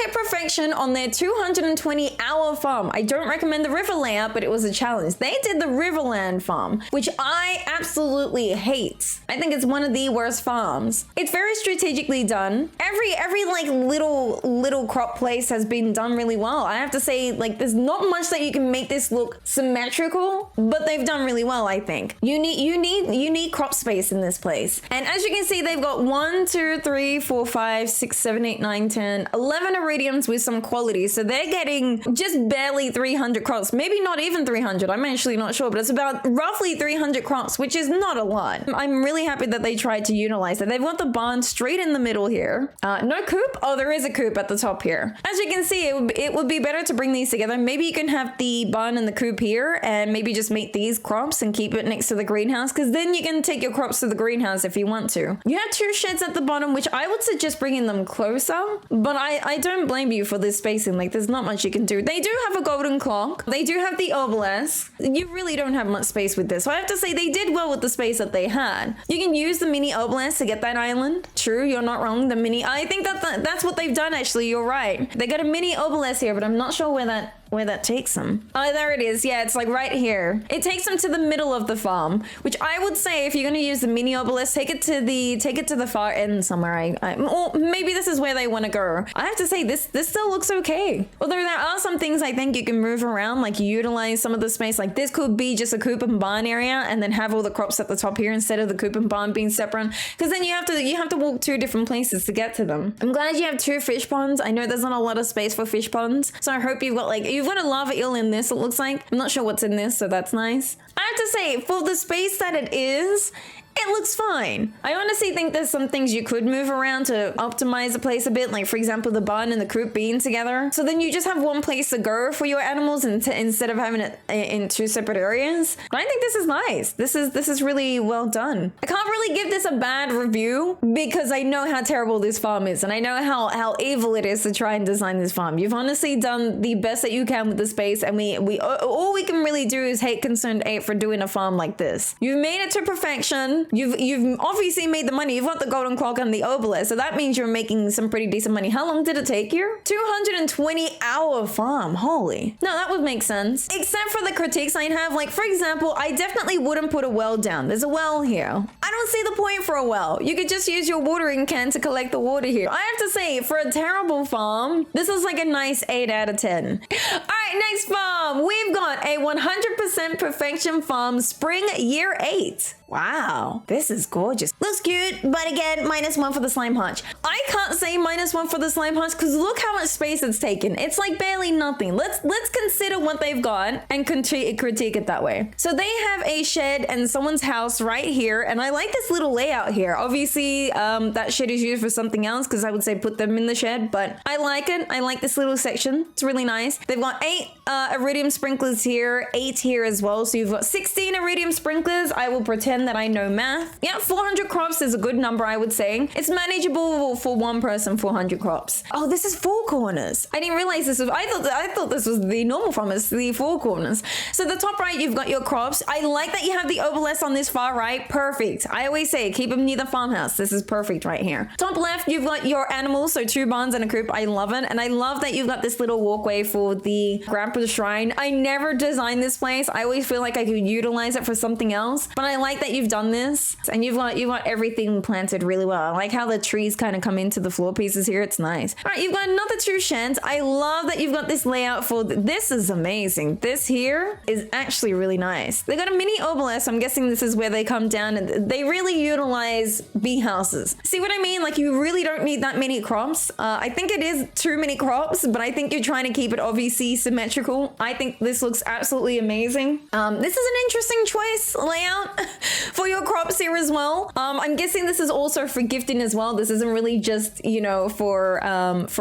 hit perfection on their 220-hour farm. I don't recommend the river layout, but it was a challenge. They did the Riverland farm, which I absolutely hate. I think it's one of the worst farms. It's very strategically done. Every like little crop place has been done really well. I have to say, like, there's not much that you can make this look symmetrical, but they've done really well, I think. You need crop space in this place. And as you can see, they've got 1, 2, 3, 4, 5, 6, 7, 8, 9, 10, 11 iridiums with some quality. So they're getting just barely 300 crops. Maybe not even 300. I'm actually not sure, but it's about roughly 300 crops, which is not a lot. I'm really happy that they tried to utilize it. They've got the barn straight in the middle here. No coop? Oh, there is a coop at the top here. As you can see, it would be better to bring these together. Maybe you can have the barn and the coop here and maybe just make these crops and keep it next to the greenhouse, because then you can take your crops to the greenhouse if you want to. You have 2 sheds at the bottom, which I would suggest bringing them closer, but I don't blame you for this spacing. Like, there's not much you can do. They do have a golden clock. They do have the obelisk. You really don't have much space with this. So I have to say they did well with the space that they had. You can use the mini obelisk to get that island. True, you're not wrong. The mini, I think that's what they've done, actually. You're right. They got a mini obelisk here, but I'm not sure where that takes them. Oh, there it is. Yeah, it's like right here. It takes them to the middle of the farm, which I would say if you're going to use the mini obelisk, take it to the far end somewhere. Or maybe this is where they want to go. I have to say this still looks okay. Although there are some things I think you can move around, like utilize some of the space. Like this could be just a coop and barn area, and then have all the crops at the top here instead of the coop and barn being separate. Because then you have to walk 2 different places to get to them. I'm glad you have 2 fish ponds. I know there's not a lot of space for fish ponds, so I hope you've got a lava eel in this, it looks like. I'm not sure what's in this, so that's nice. I have to say, for the space that it is, it looks fine. I honestly think there's some things you could move around to optimize the place a bit. Like, for example, the barn and the coop being together. So then you just have one place to go for your animals instead of having it in 2 separate areas. But I think this is nice. This is really well done. I can't really give this a bad review because I know how terrible this farm is. And I know how evil it is to try and design this farm. You've honestly done the best that you can with the space. And we all we can really do is hate Concerned 8 for doing a farm like this. You've made it to perfection. You've obviously made the money. You've got the golden clock and the obelisk, so that means you're making some pretty decent money. How long did it take you? 220-hour farm. Holy. No, that would make sense. Except for the critiques I'd have. Like, for example, I definitely wouldn't put a well down. There's a well here. I don't see the point for a well. You could just use your watering can to collect the water here. I have to say, for a terrible farm, this is like a nice 8 out of 10. All right, next farm. We've got a 100% perfection farm, spring year 8. Wow, this is gorgeous. Looks cute, but again, -1 for the slime hutch. I can't say -1 for the slime hutch because look how much space it's taken. It's like barely nothing. Let's consider what they've got and critique it that way. So they have a shed and someone's house right here, and I like this little layout here. Obviously, that shed is used for something else because I would say put them in the shed, but I like it. I like this little section. It's really nice. They've got 8 iridium sprinklers here, 8 here as well. So you've got 16 iridium sprinklers. I will pretend that I know math. Yeah, 400 crops is a good number, I would say. It's manageable for one person, 400 crops. Oh, this is 4 corners. I didn't realize this was, I thought this was the normal farm. It's the 4 corners. So the top right, you've got your crops. I like that you have the obelisk on this far right. Perfect. I always say, keep them near the farmhouse. This is perfect right here. Top left, you've got your animals. So 2 barns and a coop. I love it. And I love that you've got this little walkway for the grandpa's shrine. I never designed this place. I always feel like I could utilize it for something else, but I like that you've done this and you've got everything planted really well. I like how the trees kind of come into the floor pieces here. It's nice. All right, you've got another 2 sheds. I love that you've got this layout for this is amazing. This here is actually really nice. They got a mini obelisk. I'm guessing this is where they come down and they really utilize bee houses. See what I mean? Like, you really don't need that many crops. I think it is too many crops, but I think you're trying to keep it obviously symmetrical. I think this looks absolutely amazing. This is an interesting choice layout for your crops here as well. I'm guessing this is also for gifting as well. This isn't really just, you know, for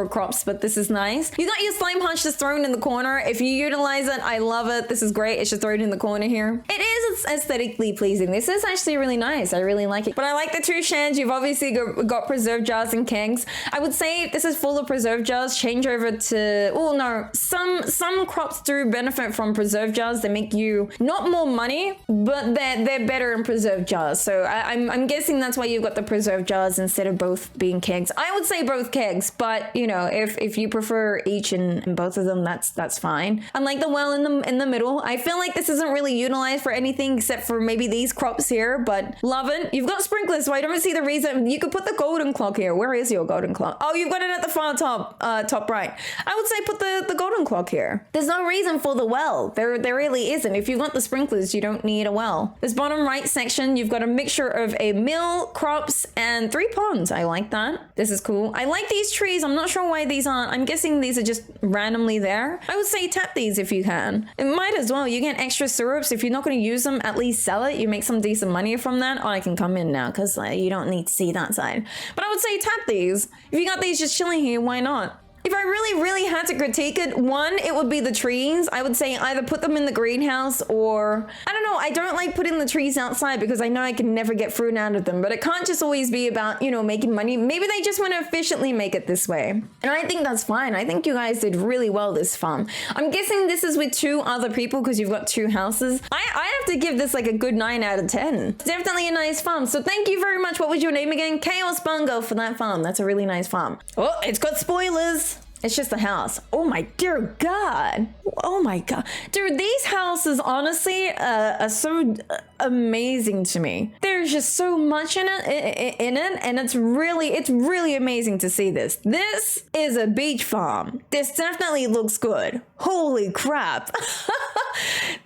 crops, but this is nice. You got your slime hutch just thrown in the corner. If you utilize it, I love it. This is great. It's just thrown in the corner here. It is it's aesthetically pleasing. This is actually really nice. I really like it. But I like the 2 sheds. You've obviously got preserve jars and kegs. I would say if this is full of preserve jars, change over to, oh no, some crops do benefit from preserve jars. They make you not more money, but they're better in preserve jars. So I'm guessing that's why you've got the preserve jars instead of both being kegs. I would say both kegs, but you know, if you prefer each in both of them, that's fine. Unlike the well in the middle, I feel like this isn't really utilized for anything except for maybe these crops here, but love it. You've got sprinklers, so I don't see the reason. You could put the golden clock here. Where is your golden clock? Oh, you've got it at the far top right. I would say put the golden clock here. There's no reason for the well. There really isn't. If you've got the sprinklers, you don't need a well. This bottom right section, you've got a mixture of a mill, crops, and 3 ponds. I like that. This is cool. I like these trees. I'm not sure why these aren't. I'm guessing these are just randomly there. I would say tap these if you can. It might as well. You get extra syrups. If you're not going to use them, at least sell it. You make some decent money from that. Oh, I can come in now because you don't need to see that side. But I would say tap these. If you got these just chilling here, why not? If I really had to critique it, one, it would be the trees. I would say either put them in the greenhouse or, I don't know, I don't like putting the trees outside because I know I can never get fruit out of them, but it can't just always be about, you know, making money. Maybe they just want to efficiently make it this way. And I think that's fine. I think you guys did really well this farm. I'm guessing this is with 2 other people because you've got 2 houses. I have to give this like a good 9 out of 10. Definitely a nice farm. So thank you very much. What was your name again? Chaos Bungo for that farm. That's a really nice farm. Oh, it's got spoilers. It's just a house. Oh my dear God. Oh my God. Dude, these houses honestly are so amazing to me. There's just so much in it, and it's really amazing to see this. This is a beach farm. This definitely looks good. Holy crap.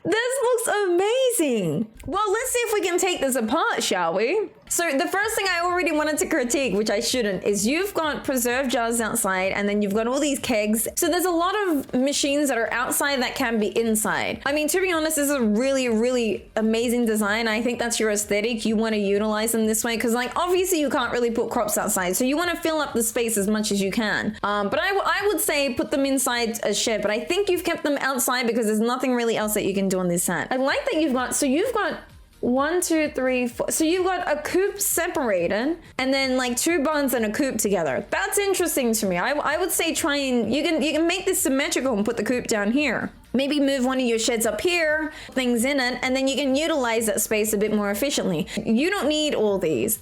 This looks amazing. Well, let's see if we can take this apart, shall we? So the first thing I already wanted to critique, which I shouldn't, is you've got preserve jars outside and then you've got all these kegs. So there's a lot of machines that are outside that can be inside. I mean, to be honest, this is a really amazing design. I think that's your aesthetic. You want to utilize them this way because, like, obviously you can't really put crops outside. So you want to fill up the space as much as you can. But I would say put them inside a shed. But I think you've kept them outside because there's nothing really else that you can do on this set. I like that you've got 1, 2, 3, 4. So you've got a coop separated and then like 2 barns and a coop together. That's interesting to me. I would say try and you can make this symmetrical and put the coop down here. Maybe move one of your sheds up here, things in it, and then you can utilize that space a bit more efficiently. You don't need all these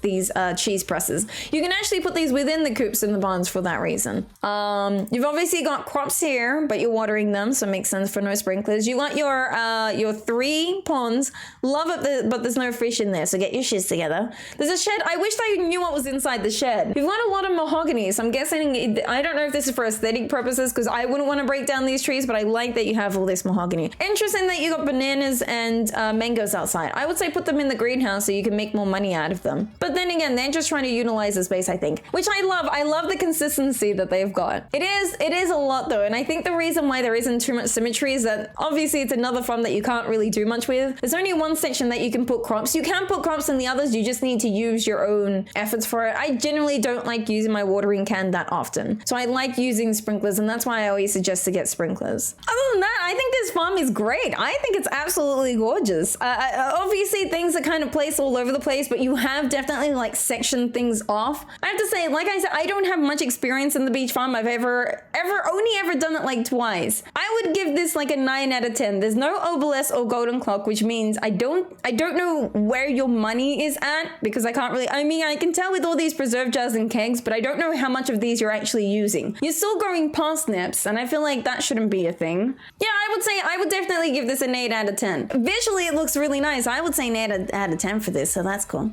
cheese presses. You can actually put these within the coops and the barns for that reason. You've obviously got crops here, but you're watering them, so it makes sense for no sprinklers. You got your 3 ponds. Love it, but there's no fish in there, so get your sheds together. There's a shed. I wish I knew what was inside the shed. You've got a lot of mahogany, so I'm guessing, I don't know if this is for aesthetic purposes, because I wouldn't want to break down these trees, but I like that you have all this mahogany. Interesting that you got bananas and mangoes outside. I would say put them in the greenhouse so you can make more money out of them. But then again, they're just trying to utilize the space, I think, which I love. I love the consistency that they've got. It is a lot though, and I think the reason why there isn't too much symmetry is that obviously it's another farm that you can't really do much with. There's only one section that you can put crops. You can put crops in the others, you just need to use your own efforts for it. I generally don't like using my watering can that often, so I like using sprinklers, and that's why I always suggest to get sprinklers. Other than that, I think this farm is great. I think it's absolutely gorgeous. Obviously things are kind of placed all over the place, but you have definitely like sectioned things off. I have to say, like I said, I don't have much experience in the beach farm. I've only ever done it like twice. I would give this like a 9 out of 10. There's no obelisk or golden clock, which means I don't know where your money is at, because I can't really, I mean, I can tell with all these preserve jars and kegs, but I don't know how much of these you're actually using. You're still growing parsnips, and I feel like that shouldn't be a thing. Yeah, I would definitely give this an 8 out of 10. Visually, it looks really nice. I would say an 8 out of 10 for this, so that's cool.